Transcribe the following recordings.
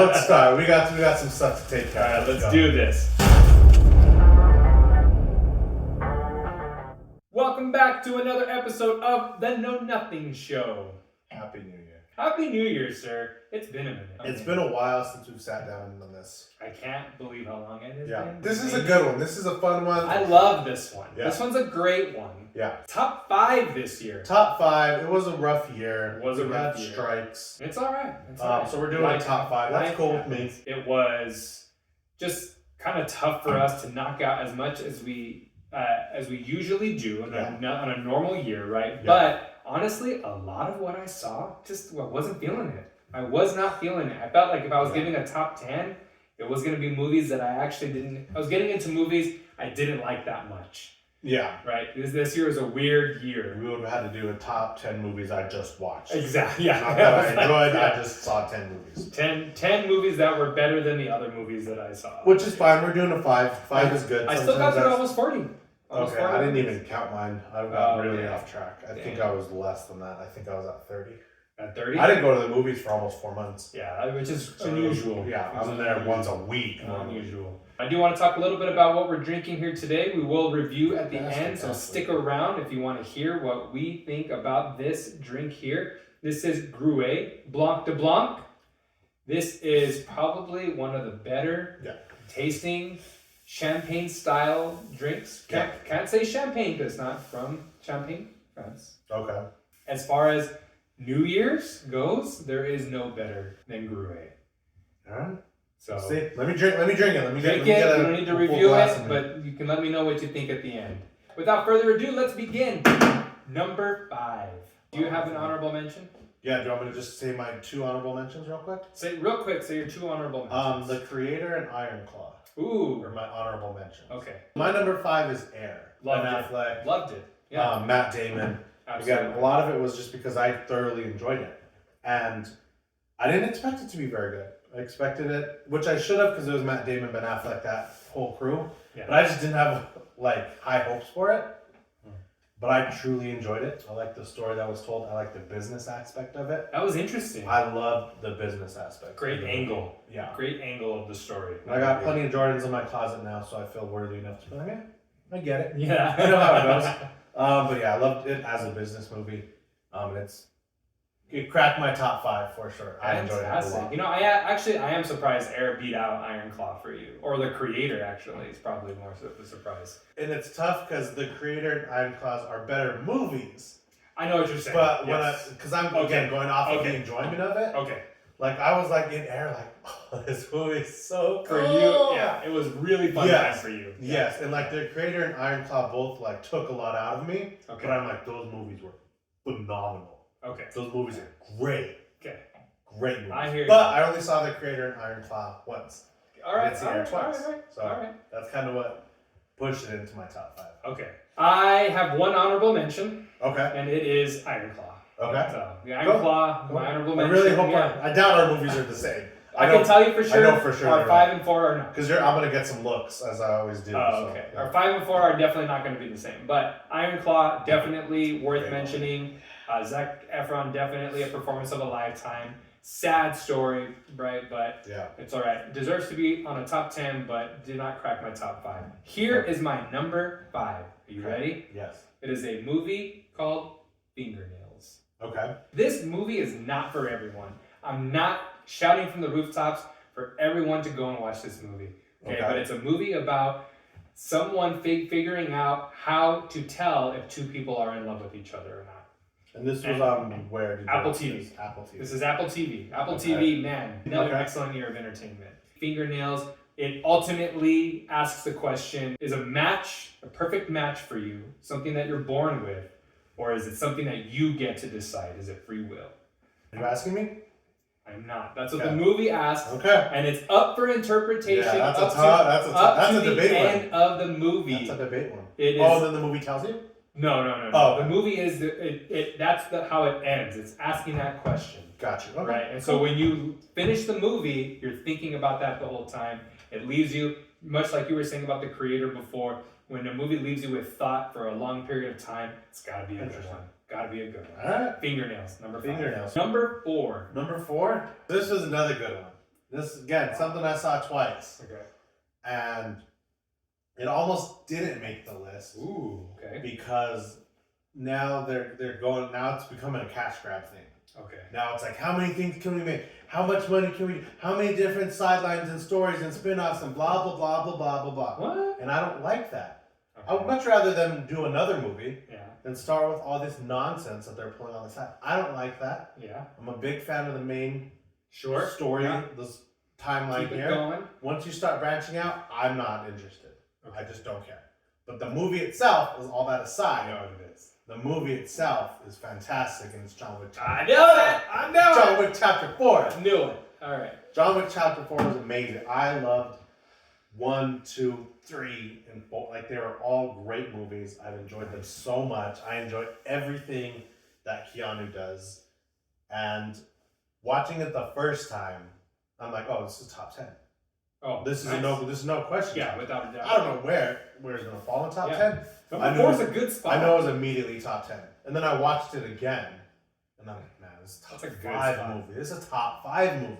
let's start. We got some stuff to take care of. All right, let's do this. Welcome back to another episode of The Know Nothing Show. Happy New Year. Happy New Year, sir. It's been a minute. It's been a while since we've sat down and done this. I can't believe how long it has Yeah. been. This is a good one. This is a fun one. I love this one. Yeah. This one's a great one. Yeah. Top 5 this year. Top 5. It was a rough year. It was a we rough had year. strikes. It's all right. It's all right. So we're doing a top 5. That's cool with me. It was just kind of tough for us to knock out as much as we usually do on a normal year, right? Yeah. But honestly, a lot of what I saw wasn't feeling it. I was not feeling it. I felt like if I was giving a top 10, it was going to be movies that I actually didn't. I was getting into movies I didn't like that much. Yeah. Right? This year was a weird year. We would have had to do a top 10 movies I just watched. Exactly. Yeah. Not that I enjoyed, I just saw 10 movies. 10 movies that were better than the other movies that I saw. Which is fine. We're doing a 5. 5 is good. I still got Sometimes to almost 40. Almost Okay, 40 I didn't movies. even count mine. I got really yeah. off track. I think Damn. I was less than that. I think I was at 30. At 30? I didn't go to the movies for almost 4 months. Yeah, which is unusual. Yeah, I'm there once a week. Unusual. I do want to talk a little bit about what we're drinking here today. We will review at the end, so stick around if you want to hear what we think about this drink here. This is Gruet Blanc de Blanc. This is probably one of the better tasting champagne-style drinks. Can't say champagne because it's not from Champagne, France. Okay. As far as New Year's goes, there is no better than Gruet. Alright. So See, let me drink it. Let me drink it. You don't need to review it, but you can let me know what you think at the end. Without further ado, let's begin. Number 5. Do you have an honorable mention? Yeah, do you want me to just say my 2 honorable mentions real quick? Say your 2 honorable mentions. The Creator and Iron Claw. Ooh. Are my honorable mentions. Okay. My number 5 is Air. Loved Ben it. Affleck. Loved it. Yeah. Matt Damon. Absolutely. Again, a lot of it was just because I thoroughly enjoyed it. And I didn't expect it to be very good. I expected it, which I should have because it was Matt Damon, Ben Affleck, that whole crew. Yeah. But I just didn't have high hopes for it. But I truly enjoyed it. I like the story that was told. I like the business aspect of it. That was interesting. I loved the business aspect. Great angle. Yeah. Great angle of the story. I got plenty of Jordans in my closet now, so I feel worthy enough to be like, I get it. Yeah. I know how it goes. But yeah, I loved it as a business movie. It cracked my top 5 for sure. I enjoyed it a lot. You know, I am surprised Air beat out Iron Claw for you, or the Creator actually is probably more of a surprise. And it's tough because the Creator and Iron Claws are better movies. I know what you're saying. But because I'm again going off of the enjoyment of it. Okay. Like I was like in Air, oh, this movie is so cool. For you, yeah, it was really fun time for you. Yes, and the Creator and Iron Claw both took a lot out of me. Okay. But I'm those movies were phenomenal. Okay. Those movies are great. Okay. Great movies. I hear you. But I only saw the Creator and Iron Claw once. All right. It's Air twice. All right. So that's kind of what pushed it into my top 5. Okay. I have one honorable mention. Okay. And it is Iron Claw. Okay. So the Iron Claw, my honorable mention. I really hope I doubt our movies are the same. I can tell you for sure. I know for sure. Our 5 and 4 are not. Because I'm gonna get some looks as I always do. Oh, okay. Our 5 and 4 are definitely not going to be the same. But Iron Claw definitely worth mentioning. Zac Efron definitely a performance of a lifetime. Sad story, right? But it's all right. Deserves to be on a top 10, but did not crack my top 5. Here is my number 5. Are you ready? Yes. It is a movie called Fingernails. Okay. This movie is not for everyone. I'm not shouting from the rooftops for everyone to go and watch this movie. Okay. But it's a movie about someone figuring out how to tell if 2 people are in love with each other or not. And this was where? Apple TV. Apple TV. This is Apple TV. Apple TV, man, another excellent year of entertainment. Fingernails. It ultimately asks the question: is a perfect match for you, something that you're born with, or is it something that you get to decide? Is it free will? Are you asking me? I'm not. That's what the movie asks. Okay. And it's up for interpretation. Yeah, that's up a to debate the one. end of the movie. That's a debate one. It is. Oh, then the movie tells you? No. Oh, the movie is how it ends. It's asking that question. Gotcha. Okay. Right, and so when you finish the movie, you're thinking about that the whole time. It leaves you, much like you were saying about the Creator before, when a movie leaves you with thought for a long period of time, it's got to be a good one. Got to be a good one. All right. Fingernails, number 5. Fingernails. Number 4. Number 4? This was another good one. This again, something I saw twice, Okay. and it almost didn't make the list Ooh. Okay. because now they're going. Now it's becoming a cash grab thing. Okay. Now it's like, how many things can we make? How much money can we? How many different sidelines and stories and spin-offs and blah blah blah blah blah blah blah. What? And I don't like that. I Okay. would much rather them do another movie Yeah. than start with all this nonsense that they're pulling on the side. I don't like that. Yeah. I'm a big fan of the main Sure. story, Yeah. this timeline Keep it here. going. Once you start branching out, I'm not interested. Okay. I just don't care. But the movie itself is all that I aside. know what it is. The movie itself is fantastic, and it's John Wick. I know it. I know John it. Wick Chapter 4. I knew it. All right. John Wick Chapter 4 was amazing. I loved 1, 2, 3, and 4. Like, they were all great movies. I've enjoyed them so much. I enjoy everything that Keanu does. And watching it the first time, I'm like, oh, this is top 10. Oh, This is nice. this is no question. Yeah, without a doubt. I don't know where it's gonna fall in top Yeah. 10. I Number know- 4 is a good spot. I know it was immediately top 10. And then I watched it again. And I'm like, man, this is a top That's a good 5 spot. movie. This is a top 5 movie.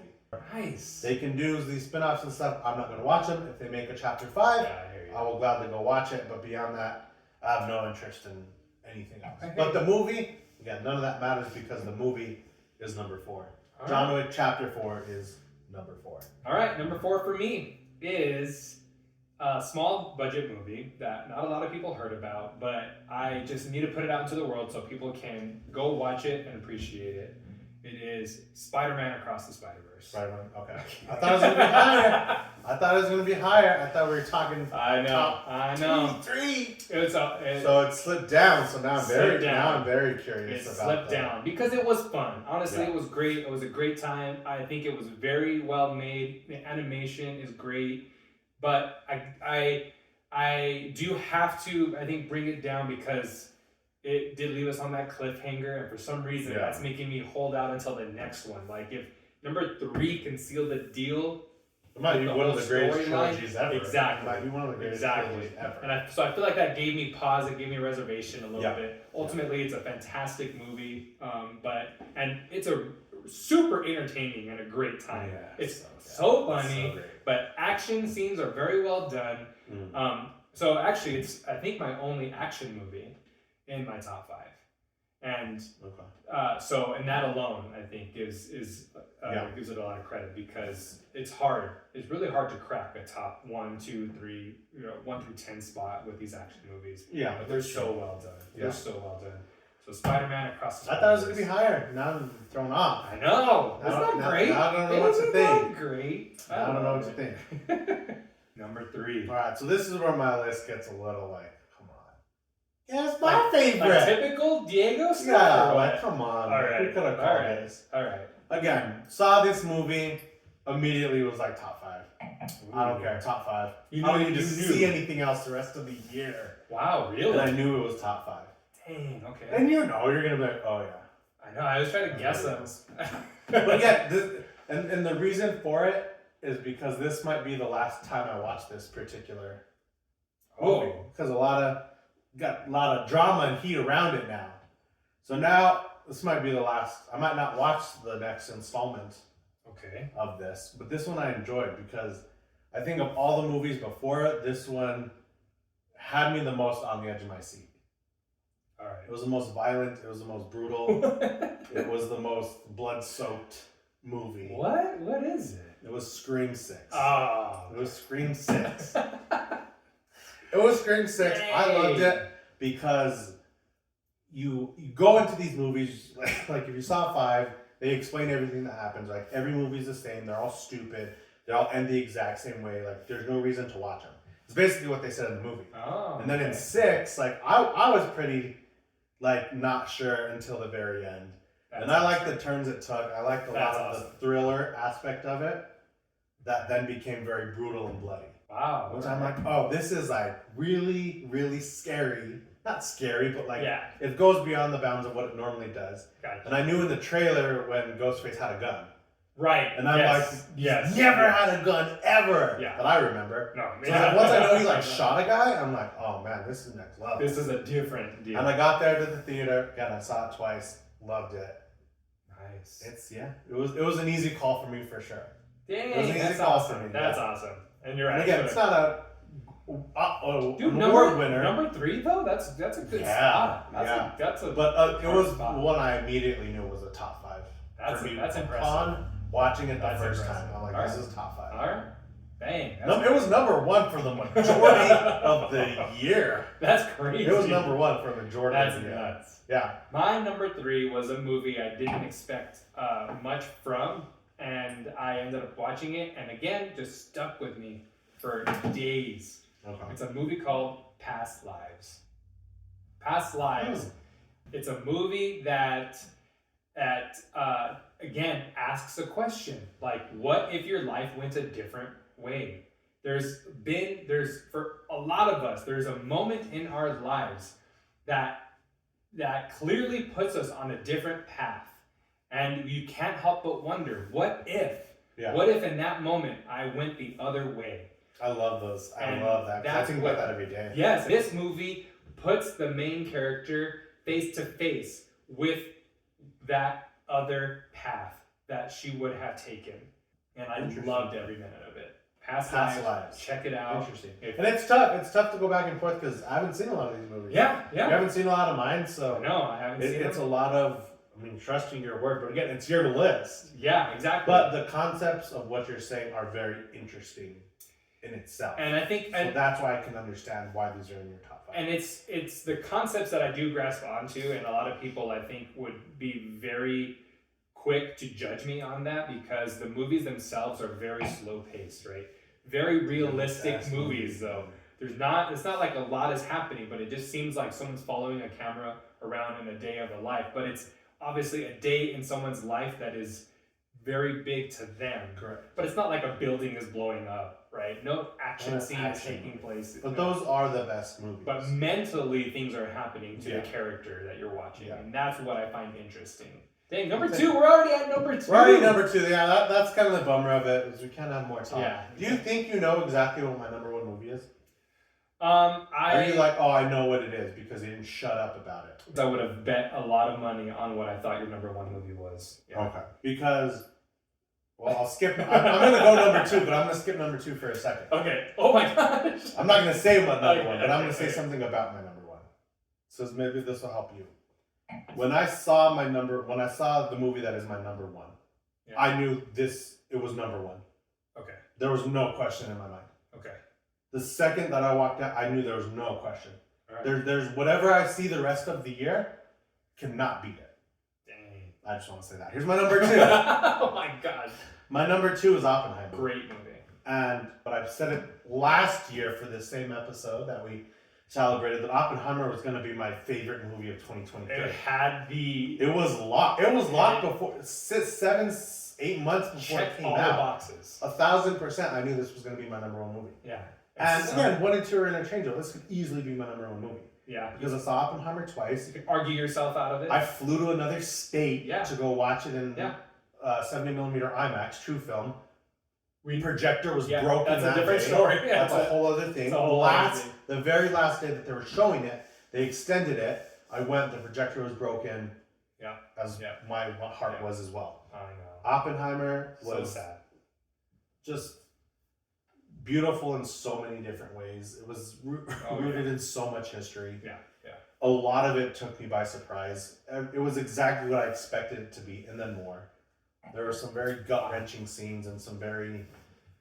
Nice. They can do these spin-offs and stuff. I'm not gonna watch them. If they make a chapter 5, Yeah, I hear you. I will gladly go watch it. But beyond that, I have no interest in anything else. I hear But you. the movie, again, none of that matters because the movie is number 4. All John Wick Chapter 4 is number 4. All right, number 4 for me is a small budget movie that not a lot of people heard about, but I just need to put it out into the world so people can go watch it and appreciate it. It is Spider-Man Across the Spider-Verse. Spider-Man. Okay. I thought it was gonna be higher. I thought we were talking. I know, top I know. 3. It's So it slipped down. So now Slipped down. I'm very it curious about slipped that. down because it was fun. Honestly, Yeah. it was great. It was a great time. I think it was very well made. The animation is great, but I do have to, I think, bring it down because it did leave us on that cliffhanger, and for some reason Yeah. that's making me hold out until the next one. Like if number 3 can seal the deal. It might be The one of whole the greatest storyline. trilogies ever. Exactly. It might be one of the greatest Exactly. trilogies ever. And so I feel like that gave me pause, it gave me a reservation a little Yeah. bit. Ultimately, it's a fantastic movie, and it's a super entertaining and a great time. Yeah, It's so so good. funny, So great. but action scenes are very well done. Mm. So actually, it's I think my only action movie in my top 5, and Okay. so and that alone I think gives it a lot of credit because it's hard. It's really hard to crack a top 1, 2, 3, 1 through 10 spot with these action movies. Yeah, But they're for so sure. well done. Yeah. They're so well done. So Spider-Man Across the I thought it was gonna Spider-Verse. be higher. Now I'm thrown off. I know. It's Now- not now- great. now I don't know It what to isn't think. that great. I don't know what to love think. it. Number 3. All right, so this is where my list gets a little like, come on. Yeah, it's my Like- favorite. Like typical Diego stuff. Yeah, or like what? come on. All right. We could have All called right. this. All right. Again, saw this movie, immediately was like top 5. I don't Ooh. care, top 5. You I don't knew- need to you see knew. anything else the rest of the year. Wow, And really? I knew it was top 5. Dang, okay. And you know, you're gonna be like, oh yeah. I know, I was trying to guess them. But again, and the reason for it is because this might be the last time I watch this particular movie. Oh, Because got a lot of drama and heat around it now. So now this might be the last. I might not watch the next installment okay. of this, but this one I enjoyed because I think of all the movies before it, this one had me the most on the edge of my seat. All It was the most violent. It was the most brutal. right. It was the most blood-soaked movie. What? What is it? It was Scream 6. Oh. It was Scream 6. It was Scream 6. I loved it because you go into these movies, like if you saw 5, they explain everything that happens. Like every movie's the same. They're all stupid. They all end the exact same way. Like there's no reason to watch them. It's basically what they said in the movie. Oh. And then in okay. 6, like I was pretty like not sure until the very end. That's And I like awesome. the turns it took. I liked a lot That's of awesome. the thriller aspect of it that then became very brutal and bloody. Wow. Which I'm like, oh, this is like really, really scary. Not scary, but like yeah. it goes beyond the bounds of what it normally does. Gotcha. And I knew in the trailer when Ghostface had a gun. Right. And I'm yes. like, yes. never yes. had a gun ever Yeah. that I remember. No. So like, once I know he like shot a guy, I'm like, oh man, this is next level. This is a different deal. And I got there to the theater. Again, I saw it twice. Loved it. Nice. It was an easy call for me for sure. Dang, It was an easy that's call awesome. for me, That's yeah. awesome. And you're And right. again, it's not a Dude, award winner. Number 3 though, that's a good Yeah, spot. yeah. That's a But it was spot. one I immediately knew was a top 5. That's for me. that's impressive. Upon watching it the That's first impressive. time, I'm like, All this right. is top 5. All right, bang. It was number 1 for the majority of the year. That's crazy. It was number 1 for the majority That's of the year. nuts. Yeah. My number 3 was a movie I didn't expect much from, and I ended up watching it, and again, just stuck with me for days. Okay. It's a movie called Past Lives. Past Lives. It's a movie that again asks a question like, what if your life went a different way? There's for a lot of us, there's a moment in our lives that clearly puts us on a different path, and you can't help but wonder, what if? Yeah. What if in that moment I went the other way? I love those. I And love that. 'Cause I that's think what- about that every day. Yes, this movie puts the main character face to face with that other path that she would have taken. And I Interesting. loved every minute of it. Past Past Lives. Lives. Check it out. Interesting. If- And it's tough. It's tough to go back and forth because I haven't seen a lot of these movies. Yeah, You yeah. haven't seen a lot of mine, so No, I haven't seen it's it. a lot of, I mean, trusting your word, but again, it's your list. Yeah, exactly. But the concepts of what you're saying are very interesting in itself. and I think So that's why I can understand why these are in your top 5. and it's the concepts that I do grasp onto, and a lot of people I think would be very quick to judge me on that because the movies themselves are very slow paced, right? Very realistic Fast movies though. It's not like a lot is happening, but it just seems like someone's following a camera around in a day of a life. But it's obviously a day in someone's life that is very big to them. Correct. But it's not like a building is blowing up, right? No action Not scene is action. taking place. But those are the best movies. But mentally, things are happening to Yeah. the character that you're watching, Yeah. and that's what I find interesting. Dang, number 2, we're already at number 2. We're already number 2. Yeah, that's kind of the bummer of it, is we can't have more time. Yeah. Do you think you know exactly what my number 1 movie is? I Are you like, oh, I know what it is because you didn't shut up about it? would have bet a lot of money on what I thought your number 1 movie was. Yeah. Okay. Because, well, I'll skip. I'm going to go number 2, but I'm going to skip number 2 for a second. Okay. Oh my gosh. I'm not going to say my number Okay, 1, but I'm going to say okay. something about my number 1. So maybe this will help you. When I saw the movie that is my number 1, Yeah. I knew it was number 1. Okay. There was no question in my mind. Okay. The second that I walked out, I knew there was no question. All right. There's whatever I see the rest of the year cannot beat it. Dang. I just want to say that. Here's my number 2. Oh my gosh. My number 2 is Oppenheimer. Great movie. But I've said it last year for this same episode that we celebrated that Oppenheimer was going to be my favorite movie of 2023. It had the It was locked. It was locked before 7-8 months before check it came all the out. boxes. 1,000%. I knew this was going to be my number 1 movie. Yeah. And So- again, 1 and 2 are interchangeable. This could easily be my number 1 movie yeah. because I saw Oppenheimer twice. You can argue yourself out of it. I flew to another state Yeah. to go watch it in Yeah. 70mm IMAX, true film. Projector was Yeah, broken. that's a that different day. story. Yeah, That's a but- whole other thing. it's a whole other thing. The very last day that they were showing it, they extended it. I went. The projector was broken. Yeah. As Yeah. my heart Yeah. was as well. I know. Oppenheimer So was sad. just beautiful in so many different ways. It was rooted in so much history. Yeah. Yeah. A lot of it took me by surprise. It was exactly what I expected it to be, and then more. There were some very gut-wrenching scenes and some very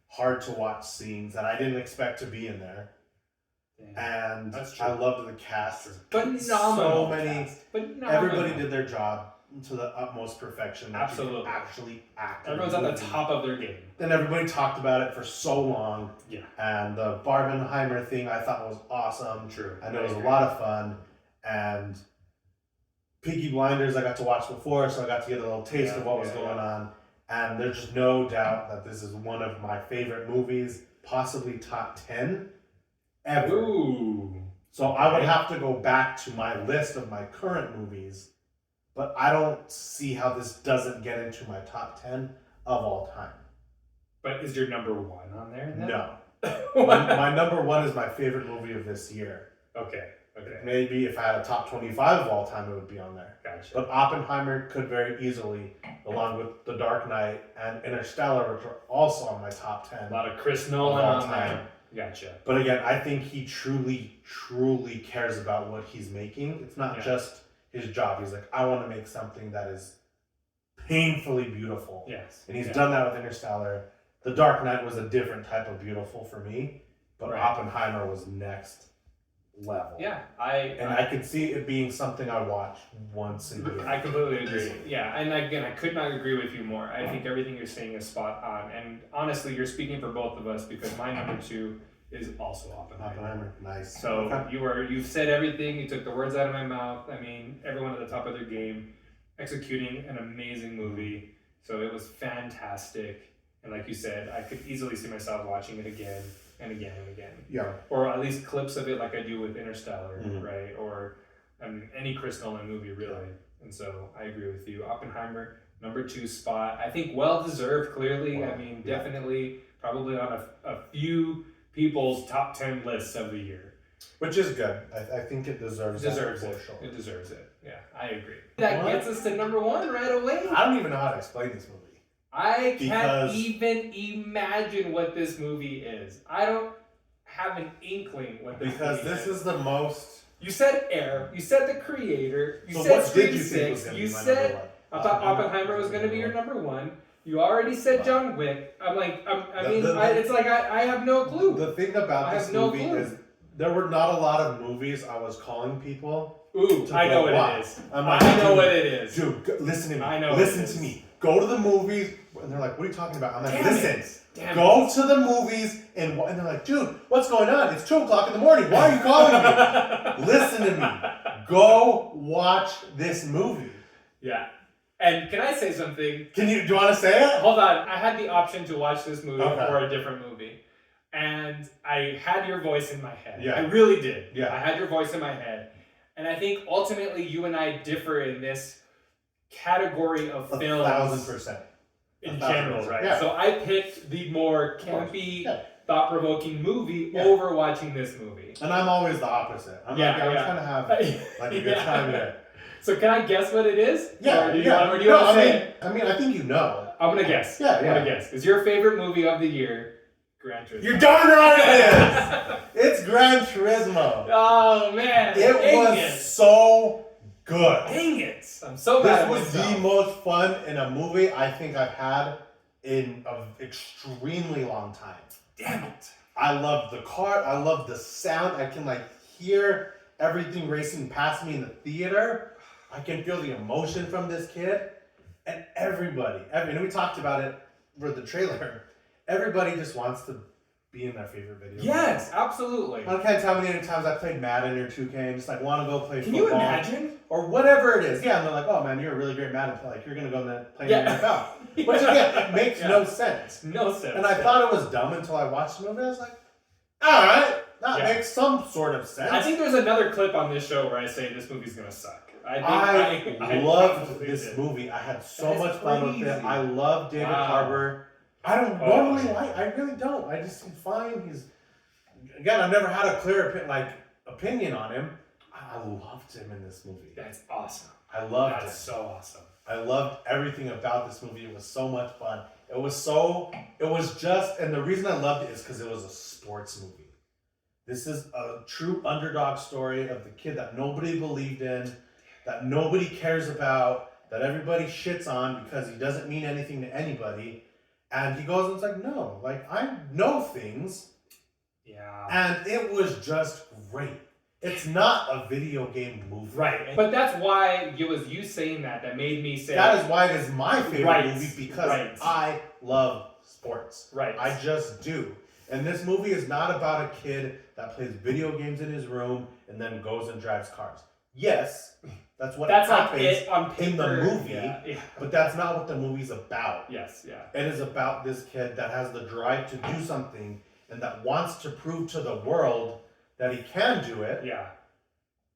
hard-to-watch scenes that I didn't expect to be in there. Damn. And That's true. I loved the cast. Phenomenal. So many. cast. Phenomenal. Everybody did their job to the utmost perfection. That you could Absolutely. actually act. Everyone's at the top of their game. And everybody talked about it for so long. Yeah. And the Barbenheimer thing I thought was awesome. True. And it was a lot of fun. And Peaky Blinders I got to watch before, so I got to get a little taste of what was going on. And there's just no doubt that this is one of my favorite movies, possibly top 10 ever. Ooh. So I would have to go back to my list of my current movies, but I don't see how this doesn't get into my top 10 of all time. But is your number 1 on there? Then? No. No. my number 1 is my favorite movie of this year. Okay. Okay. Maybe if I had a top 25 of all time, it would be on there. Gotcha. But Oppenheimer could very easily, along with The Dark Knight and Interstellar, which are also on my top 10. A lot of Chris Nolan all on time. there. Gotcha. But again, I think he truly, truly cares about what he's making. It's not just his job. He's like, I want to make something that is painfully beautiful. Yes. And he's done that with Interstellar. The Dark Knight was a different type of beautiful for me, but Oppenheimer was next level. Yeah, I could see it being something I watch once a year. I completely agree. Yeah, and again, I could not agree with you more. I think everything you're saying is spot on. And honestly, you're speaking for both of us because my number 2 is also Oppenheimer. Nice. So you've said everything. You took the words out of my mouth. I mean, everyone at the top of their game, executing an amazing movie. So it was fantastic. And like you said, I could easily see myself watching it again and again and again. Yeah. Or at least clips of it like I do with Interstellar, right? Or any Chris Nolan movie, really. And so I agree with you. Oppenheimer, number 2 spot. I think well-deserved, clearly. I mean, definitely probably on a few people's top 10 lists of the year. Which is good. I think it deserves it. For sure. It deserves it. Yeah, I agree. That gets us to number 1 right away. I don't even know how to explain this movie. I can't even imagine what this movie is. I don't have an inkling what this movie is. Because this is the most... You said Air. You said the creator. You so said what Scream did you 6. think was going to be my said number 1? I thought Oppenheimer was going to be your number 1. You already said John Wick. I'm like, it's like I have no clue. The thing about this movie is there were not a lot of movies I was calling people. Ooh, I know what it is. I know what it is. Dude, listen to me. I know. Listen to me. Go to the movies. And they're like, what are you talking about? I'm like, listen. Go to the movies and they're like, dude, what's going on? It's 2 o'clock in the morning. Why are you calling me? Listen to me. Go watch this movie. Yeah. And can I say something? Do you want to say it? Hold on. I had the option to watch this movie or a different movie. And I had your voice in my head. Yeah. I really did. Yeah. I had your voice in my head. And I think ultimately you and I differ in this category of films. 1,000%. In general, right? Yeah. So I picked the more campy, thought-provoking movie over watching this movie. And I'm always the opposite. I'm trying to have like a good time here. So can I guess what it is? Yeah, Or do you want to say it? I mean, I think you know. I'm going to guess. Yeah, I'm going to guess. Is your favorite movie of the year Gran Turismo? You're darn right it is! It's Gran Turismo. Oh, man. It was so good. Dang it. I'm so bad. This was the most fun in a movie I think I've had in an extremely long time. Damn it. I love the car. I love the sound. I can hear everything racing past me in the theater. I can feel the emotion from this kid. And everybody, and we talked about it for the trailer, everybody just wants to be in their favorite video. Yes, absolutely. I can't tell how many times I played Madden or 2K and just want to go play Can football. you imagine? Or whatever it is. Yeah, and they're like, oh man, you're a really great Madden player. You're going to go play in the NFL. Which again, it makes no sense. No sense. And I thought it was dumb until I watched the movie. I was like, alright, that makes some sort of sense. I think there's another clip on this show where I say this movie's going to suck. I loved this movie. I had so much fun with it. I love David Harbour. I don't normally I really don't. I just find again, I've never had a clear opinion on him. I loved him in this movie. That's awesome. I loved it. That's so awesome. I loved everything about this movie. It was so much fun. And the reason I loved it is because it was a sports movie. This is a true underdog story of the kid that nobody believed in, that nobody cares about, that everybody shits on because he doesn't mean anything to anybody. And he goes and it's like, no, I know things. Yeah. And it was just great. It's not a video game movie. Right. But that's why it was you saying that made me say... That is why it is my favorite movie, because I love sports. Right. I just do. And this movie is not about a kid that plays video games in his room and then goes and drives cars. Yes, that's what happens in the movie, but that's not what the movie's about. Yes, yeah. It is about this kid that has the drive to do something and that wants to prove to the world that he can do it. Yeah.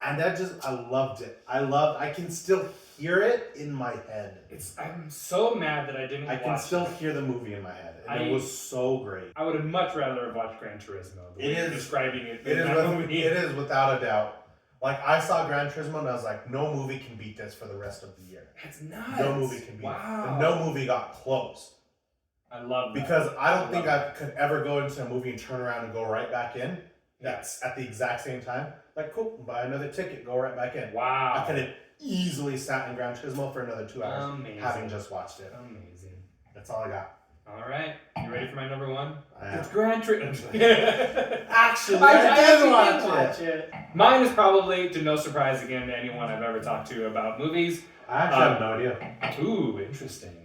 And I loved it. I can still hear it in my head. I'm so mad that I didn't watch it. I can still hear the movie in my head. And it was so great. I would have much rather have watched Gran Turismo. The way you're describing it. It is without a doubt Like, I saw Gran Turismo and I was like, no movie can beat this for the rest of the year. That's nuts. No movie can beat it. Wow. And no movie got close. I love that. Because I don't think I could ever go into a movie and turn around and go right back in. Yes. At the exact same time. Like, cool, buy another ticket, go right back in. Wow. I could have easily sat in Gran Turismo for another 2 hours, Amazing. having just watched it. Amazing. That's all I got. All right. You ready for my number one? I It's am. Gran Turismo. Actually, I did did watch it. Mine is probably, to no surprise again to anyone I've ever talked to about movies. I actually have no idea. Ooh, interesting.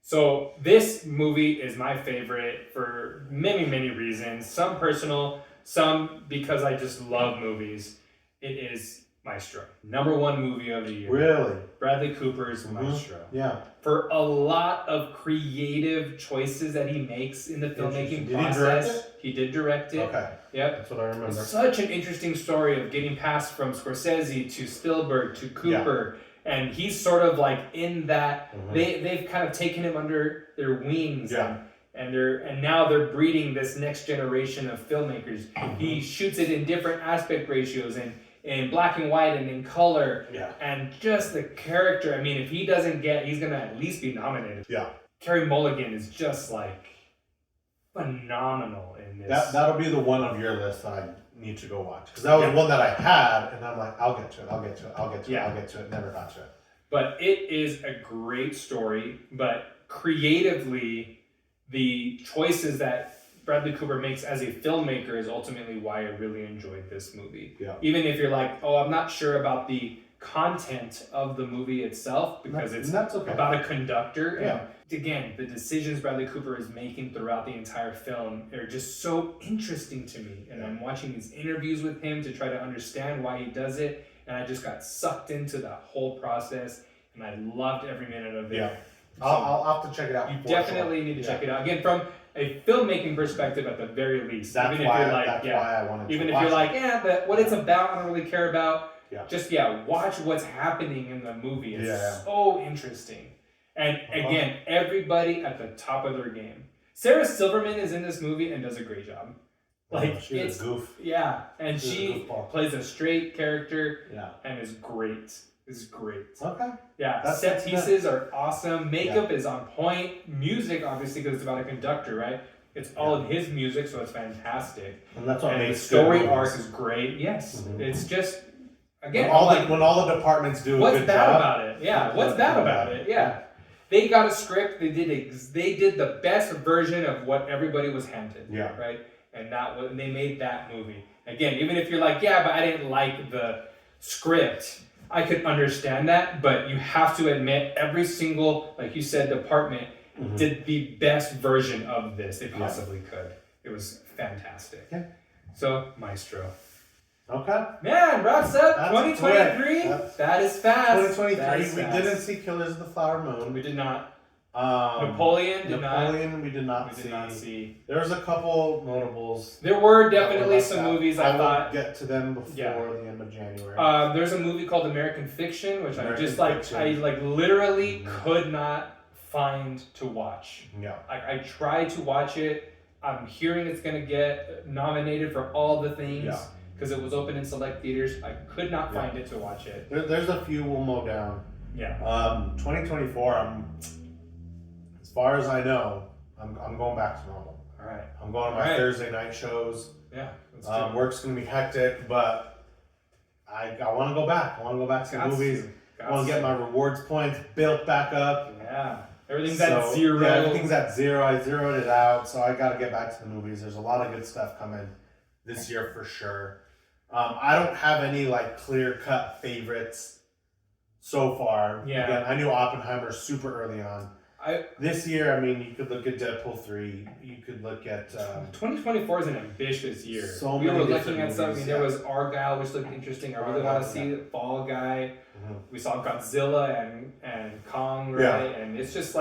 So this movie is my favorite for many, many reasons. Some personal, some because I just love movies. It is Maestro. Number one movie of the year. Really? Bradley Cooper's Maestro. Yeah. For a lot of creative choices that he makes in the filmmaking Did he direct process. it? He did direct it. Okay. Yep. That's what I remember. Such an interesting story of getting passed from Scorsese to Spielberg to Cooper. And he's sort of like in that they've kind of taken him under their wings and now they're breeding this next generation of filmmakers. He shoots it in different aspect ratios and in black and white and in color. Yeah. And just the character, I mean, if he doesn't get, he's gonna at least be nominated. Yeah. Carey Mulligan is just like phenomenal in this. That'll be the one of your list that I need to go watch. Because that was one that I had, and I'm like, I'll get to it. Never got to it. But it is a great story, but creatively, the choices that Bradley Cooper makes as a filmmaker is ultimately why I really enjoyed this movie. Yeah. Even if you're like, oh, I'm not sure about the content of the movie itself because it's about a conductor. Yeah. And again, the decisions Bradley Cooper is making throughout the entire film are just so interesting to me. And I'm watching these interviews with him to try to understand why he does it. And I just got sucked into that whole process and I loved every minute of it. Yeah. So I'll have to check it out. you definitely need to check it out. Again, from a filmmaking perspective at the very least. That's even why, if you're like, that's why I wanted to even if watch you're it. like, but what it's about, I don't really care about. Yeah. Just watch what's happening in the movie. It's Yeah. so interesting. And again, everybody at the top of their game. Sarah Silverman is in this movie and does a great job. Like she's a goof. Yeah, and she plays a straight character. Yeah. And is great. Is great. Okay. Yeah, set pieces are awesome. Makeup is on point. Music, obviously, because it's about a conductor, right? It's all of his music, so it's fantastic. And that's what and makes the story good arc movies. is great. Yes, it's just again when all the departments do a what's good bad job. about it? Yeah, what's bad about it? Yeah, they got a script. They did the best version of what everybody was handed. Yeah. Right, and they made that movie. Again, even if you're like, but I didn't like the script. I could understand that, but you have to admit every single, like you said, department did the best version of this they possibly could. It was fantastic. Yeah. So, Maestro. Okay. Man, wraps up That's 2023. quick. That is fast. 2023. That is We fast. didn't see Killers of the Flower Moon. We did not. Napoleon did not. We did not see. There was a couple notables. There were definitely some movies I thought. Will get to them before the end of January. There's a movie called American Fiction, which American I literally could not find to watch. Yeah. I tried to watch it. I'm hearing it's gonna get nominated for all the things because it was open in select theaters. I could not find it to watch it. There's a few we'll mow down. Yeah. 2024. As far as I know, I'm going back to normal. All right. I'm going to my Thursday night shows. Yeah. Work's gonna be hectic, but I want to go back. I want to go back to the movies. I want to get my rewards points built back up. Yeah. Everything's at zero. Yeah, everything's at zero. I zeroed it out, so I got to get back to the movies. There's a lot of good stuff coming this year for sure. I don't have any clear-cut favorites so far. Yeah. Again, I knew Oppenheimer super early on. This year, I mean, you could look at Deadpool 3. You could look at... 2024 is an ambitious year. So we many were different looking at movies, something. There was Argyle, which looked interesting. I really want to see Fall Guy. We saw Godzilla and Kong, right? Yeah. And it's just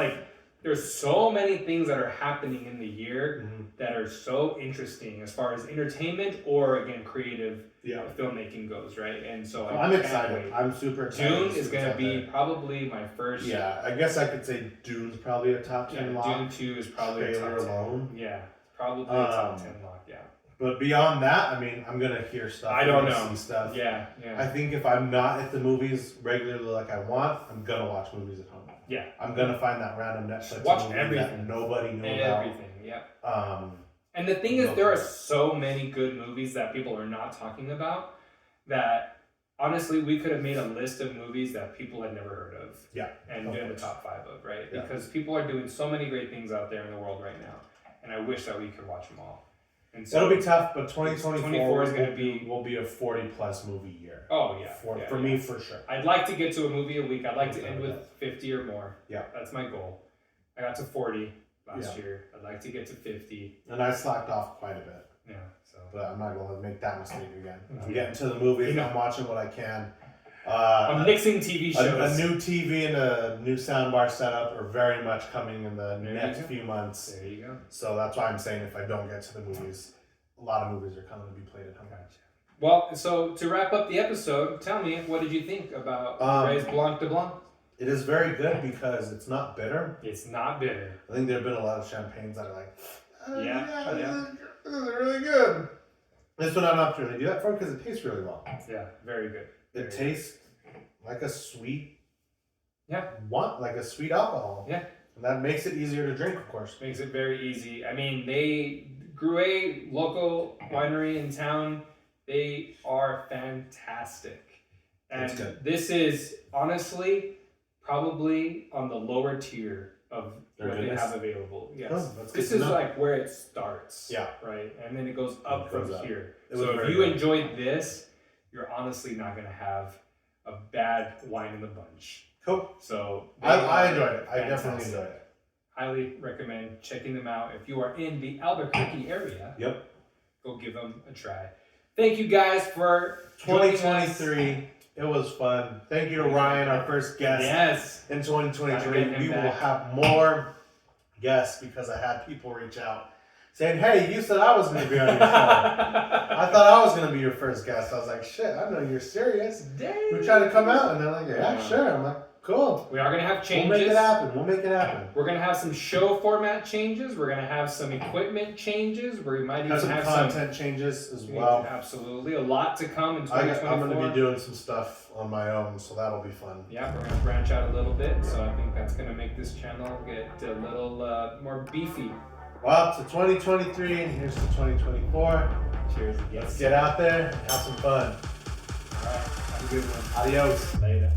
there's so many things that are happening in the year that are so interesting as far as entertainment or, again, creative filmmaking goes, right? And so I'm excited. I'm super excited. Dune is going to be probably my first. Yeah, I guess I could say Dune's probably a top 10 lock. Dune 2 is probably a top 10. Alone. Yeah, probably a top 10 lock, yeah. But beyond that, I mean, I'm gonna hear stuff. I don't I'm gonna know. see stuff. Yeah. I think if I'm not at the movies regularly like I want, I'm gonna watch movies at home. Yeah. I'm gonna find that random Netflix Watch movie everything. that nobody knew Everything. Yeah. about. And the thing is, there are so many good movies that people are not talking about that honestly, we could have made a list of movies that people had never heard of. Yeah. And doing the top 5 of, right? Yeah. Because people are doing so many great things out there in the world right now. And I wish that we could watch them all. And so It'll be tough, but 2024 is gonna be will be a 40+ movie year. Oh yeah. For me, for sure. I'd like to get to a movie a week. I'd like to end with 50 or more. Yeah. That's my goal. I got to 40 last year. I'd like to get to 50. And I slacked off quite a bit. Yeah. So But I'm not going to make that mistake again. Mhm. I'm getting to the movies. I'm watching what I can. I'm mixing TV shows. A new TV and a new soundbar setup are very much coming in the There you next go. few months. There you go. So that's why I'm saying if I don't get to the movies, a lot of movies are coming to be played at home. Gotcha. Well, so to wrap up the episode, tell me, what did you think about Ray's Blanc de Blanc? It is very good because it's not bitter. It's not bitter. I think there have been a lot of champagnes that are like, Yeah. this is really good. This one I don't have to really do that for because it tastes really well. Yeah, very good. It tastes like a sweet, Yeah. like a sweet alcohol. Yeah. And that makes it easier to drink, of course. Makes it very easy. I mean, Gruet, local winery in town, they are fantastic. And That's good. this is honestly probably on the lower tier of Their what they goodness. have available. Yes. Oh, that's This good to is know. like where it starts. Yeah. Right. And then it goes up It goes from up. here. It was So if very you good. enjoyed this, you're honestly not going to have a bad wine in the bunch. Cool. So I enjoyed it. I fantastic. definitely enjoyed it. Highly recommend checking them out. If you are in the Albuquerque area, Yep. go give them a try. Thank you guys for joining us. 2023. It was fun. Thank you to Ryan, our first guest Yes. in Gotta 2023. get him We will back. have more guests because I had people reach out saying, "Hey, you said I was going to be on your show." I thought I was going to be your first guest. I was like, "Shit, I know you're serious." Dang. We tried to come out, and they're like, "Yeah, sure." I'm like, "Cool. We are going to have We'll changes. make it happen. We'll make it happen." We're going to have some show format changes. We're going to have some equipment changes. We might even Have some have content changes as well. Absolutely. A lot to come in I'm 2024. going to be doing some stuff on my own, so that'll be fun. Yeah, we're going to branch out a little bit. So I think that's going to make this channel get a little more beefy. Well, to 2023, and here's to 2024. Cheers again. Let's get out there and have some fun. All right. Have a good one. Adios. Later.